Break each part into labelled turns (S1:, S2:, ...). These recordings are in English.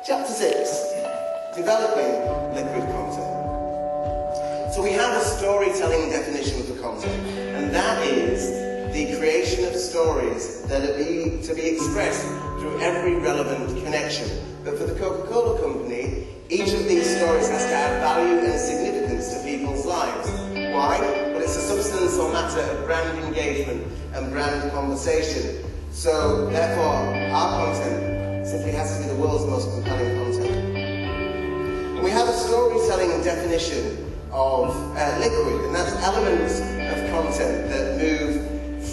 S1: Chapter 6, Developing Liquid Content. So we have a storytelling definition of the content, and that is the creation of stories that are to be expressed through every relevant connection. But for the Coca-Cola company, each of these stories has to add value and significance to people's lives. Why? Well, it's a substance or matter of brand engagement and brand conversation. So, therefore, our content simply has to be the world's most compelling content. And we have a storytelling definition of liquid, and that's elements of content that move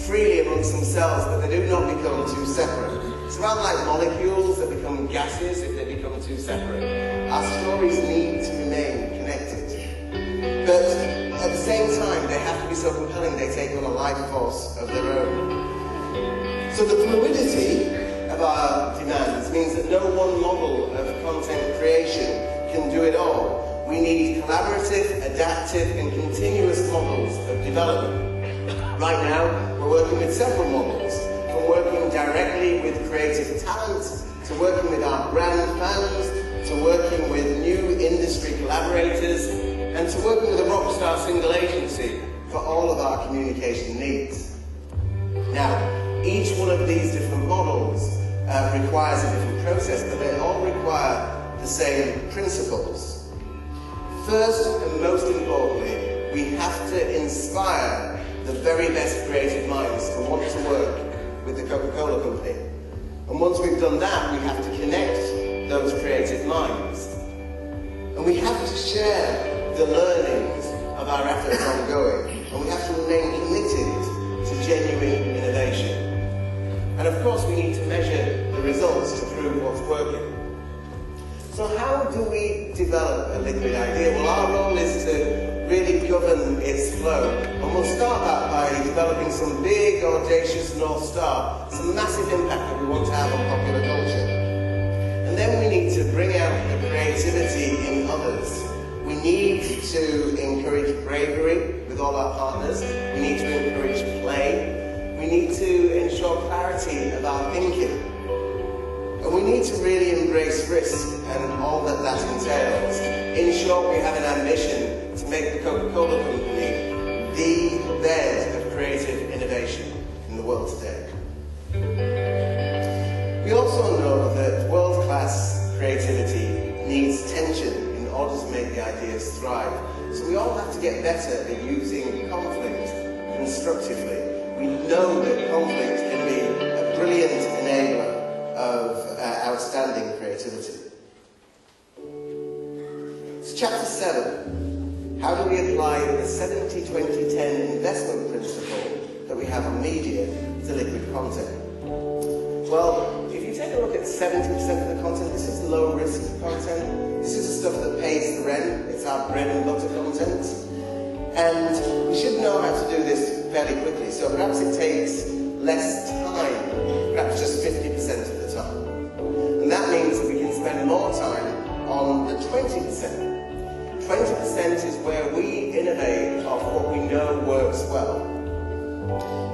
S1: freely amongst themselves, but they do not become too separate. It's rather like molecules that become gases if they become too separate. Our stories need to remain connected. But at the same time, they have to be so compelling they take on a life force of their own. So the fluidity of our demands means that no one model of content creation can do it all. We need collaborative, adaptive and continuous models of development. Right now, we're working with several models, from working directly with creative talent, to working with our brand fans, to working with new industry collaborators, and to working with a rockstar single agency for all of our communication needs. Now, each one of these different models requires a different process, but they all require the same principles. First and most importantly, we have to inspire the very best creative minds to want to work with the Coca-Cola company. And once we've done that, we have to connect those creative minds. And we have to share the learnings of our efforts ongoing. And we have to remain committed to genuine innovation. And of course, we need to measure the results to prove what's working. So how do we develop a liquid idea? Well, our role is to really govern its flow. And we'll start that by developing some big, audacious North Star, some massive impact that we want to have on popular culture. And then we need to bring out the creativity in others. We need to encourage bravery with all our partners. We need to encourage play. We need to ensure clarity of our thinking. And we need to really embrace risk and all that that entails. In short, we have an ambition to make the Coca-Cola company the bed of creative innovation in the world today. We also know that world-class creativity needs tension in order to make the ideas thrive. So we all have to get better at using conflict constructively. We know that conflict can be a brilliant enabler of outstanding creativity. So chapter 7, how do we apply the 70-20-10 investment principle that we have on media to liquid content? Well, if you take a look at 70% of the content, this is low-risk content. This is the stuff that pays the rent. It's our bread and butter content. And we should know how to do this fairly quickly. So perhaps it takes less time, perhaps just 50% of the time. And that means that we can spend more time on the 20%. 20% is where we innovate off what we know works well.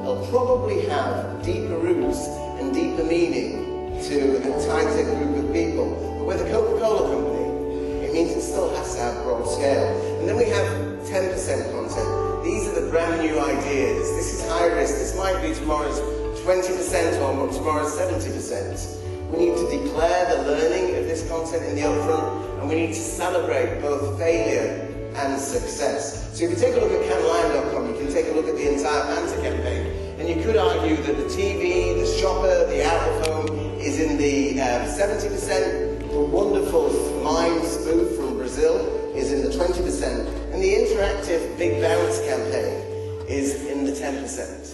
S1: It'll probably have deeper roots and deeper meaning to a tighter group of people. But with the Coca-Cola company, it means it still has to have broad scale. And then we have 10% content. These are the brand new ideas. This is high risk. This might be tomorrow's 20% or tomorrow's 70%. We need to declare the learning of this content in the upfront, and we need to celebrate both failure and success. So if you take a look at canline.com, you can take a look at the entire Panta campaign, and you could argue that the TV, the shopper, the out-of-home is in the 70%, the wonderful mime spoof from Brazil is in the 20%, and the interactive Big Bounce campaign is in the 10%.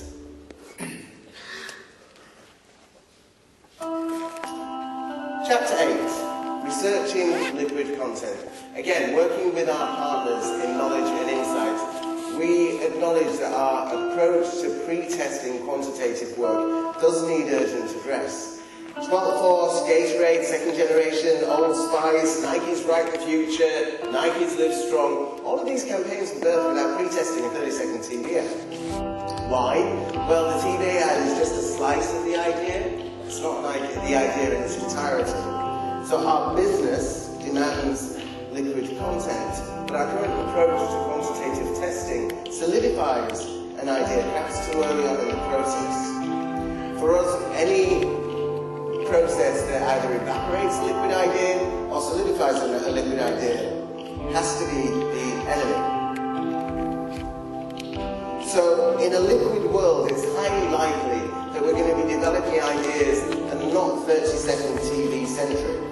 S1: Chapter 8, Researching Liquid Content. Again, working with our partners in knowledge and insight, we acknowledge that our approach to pre-testing quantitative work does need urgent address. 12 Force, Gatorade, Second Generation, Old Spice, Nike's Write the Future, Nike's Live Strong, all of these campaigns were birthed without pre-testing a 30-second TV ad. Why? Well, the TV ad is just a slice of the idea. It's not like the idea in its entirety. So our business demands liquid content, but our current approach to quantitative testing solidifies an idea perhaps too early on in the process. For us, any process that either evaporates a liquid idea or solidifies a liquid idea has to be the enemy. So in a liquid world, it's highly likely that we're going to be developing ideas and not 30-second TV centric.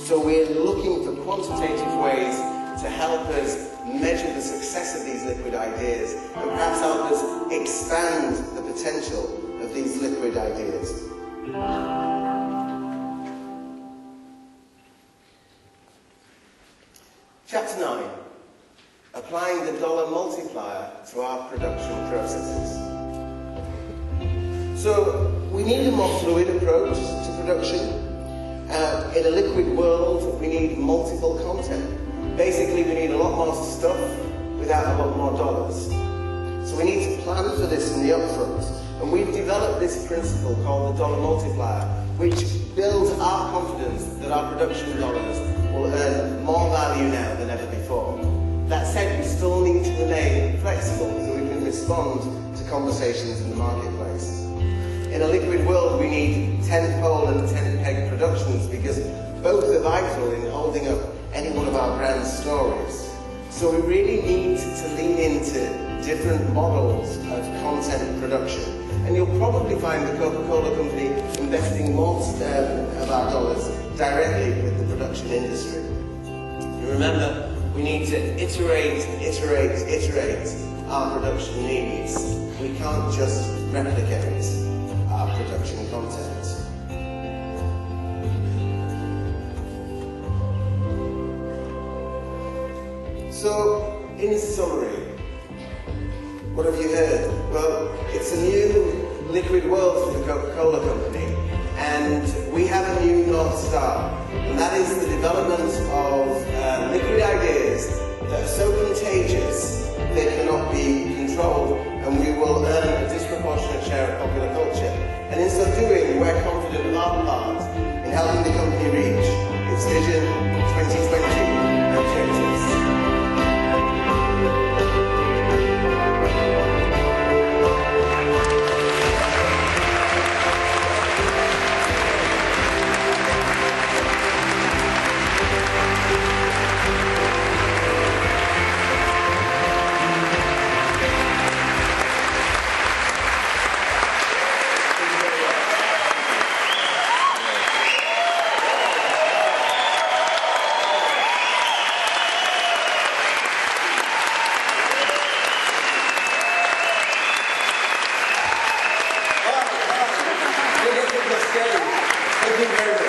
S1: So we're looking for quantitative ways to help us measure the success of these liquid ideas and perhaps help us expand the potential of these liquid ideas. Chapter 9. Applying the dollar multiplier to our production processes. So we need a more fluid approach to production. In a liquid world, we need multiple content. Basically, we need a lot more stuff without a lot more dollars. So we need to plan for this in the upfront. And we've developed this principle called the dollar multiplier, which builds our confidence that our production dollars will earn more value now than ever before. That said, we still need to remain flexible so we can respond to conversations in the marketplace. In a liquid world, we need 10-pole and 10-peg productions because both are vital in holding up any one of our brand stories. So we really need to lean into different models of content production. And you'll probably find the Coca-Cola company investing most of our dollars directly with the production industry. And remember, we need to iterate our production needs. We can't just replicate our production content. So, in summary, what have you heard? Well, it's a new liquid world for the Coca-Cola company, and we have a new North Star, and that is the development of liquid ideas that are so contagious they cannot be controlled, and we will earn a disproportionate share of popular culture. And in so doing, we're confident of our part in helping the company reach its Vision 2020 objectives. Thank you very much.